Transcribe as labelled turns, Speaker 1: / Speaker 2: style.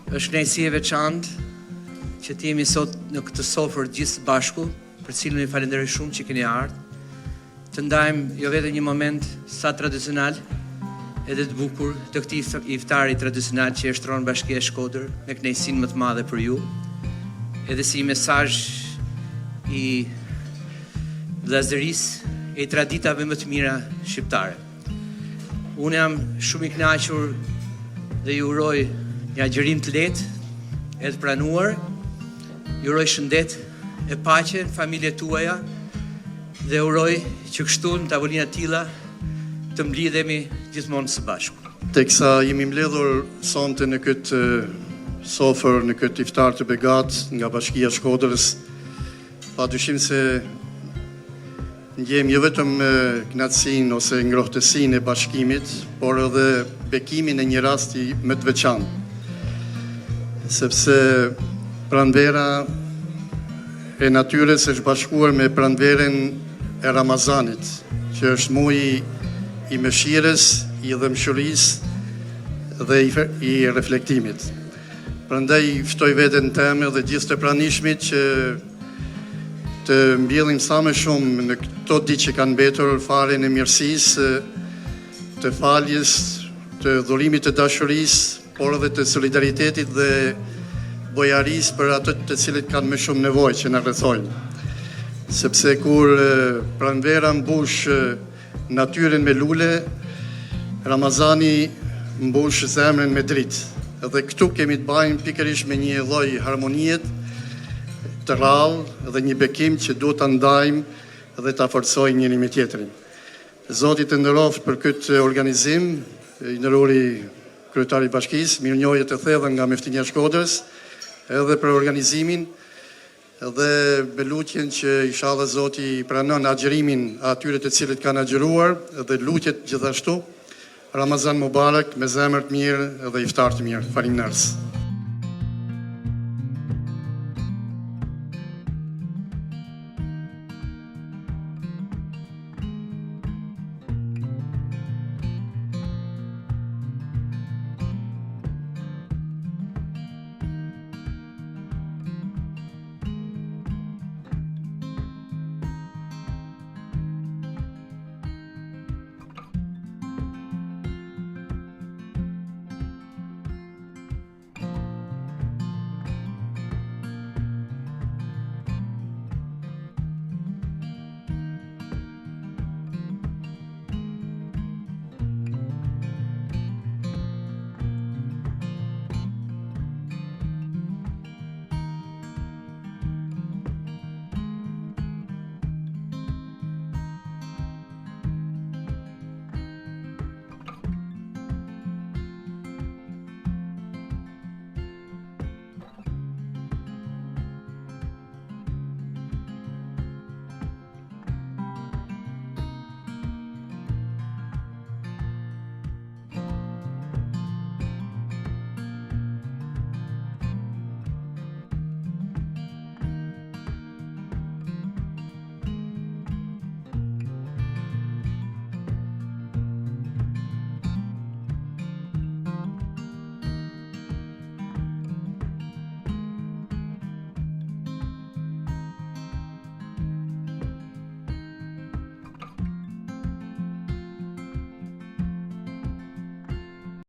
Speaker 1: Është kënaqësi e veçantë që të jemi sot në këtë sofër gjithë bashku, për cilën ju falenderoj shumë që keni ardhur. Të ndajmë jo vetëm një moment sa tradicional, edhe të bukur të këtij iftari tradicional që e shtron Bashkia e Shkodër me kënaqësinë më të madhe për ju, edhe si mesazh i vllazërisë e i traditave më të mira shqiptare. Unë jam shumë i kënaqur dhe ju uroj një agjerim të lehtë, e të pranuar. Ju uroj shëndet e paqe në familjet tuaja dhe uroj që kështu në tavolina tilla të mblidhemi gjithmonë së bashku.
Speaker 2: Teksa jemi mbledhur sonte në këtë sofër, në këtë iftar të begat nga Bashkia e Shkodrës, padyshim se ndjejmë jo vetëm kënaqësinë ose ngrohtësinë e bashkimit, por edhe bekimin e një rasti më të veçantë. Sepse pranvera e natyrës është bashkuar me pranverën e Ramazanit, që është muaji i mëshirës, i dëmshurisë dhe i reflektimit. Prandaj ftoj veten time dhe gjithë të pranishmit që të mbjellim sa më shumë në këto ditë që kanë mbetur faren e mirësisë, të faljes, të dhurimit të dashurisë, por edhe të solidaritetit dhe bojarisë për ato të cilët kanë më shumë nevojë që na rrethojnë. Sepse kur pranvera mbush natyrën me lule, Ramazani mbush zemrën me dritë. Edhe këtu kemi të bëjmë pikërisht me një lloj harmonie të rrallë dhe një bekim që duhet ta ndajmë dhe ta forcojmë njëri me tjetrin. Zoti të nderoft për këtë organizim, i nderori kryetari i bashkisë, mirënjohje të thellë nga Meftinia e Shkodrës, edhe për organizimin dhe me lutjen që inshallah Zoti pranon agjërimin atyre të cilët kanë agjëruar dhe lutjet gjithashtu. Ramazan Mubarak, me zemër të mirë dhe iftar të mirë. Faleminderit.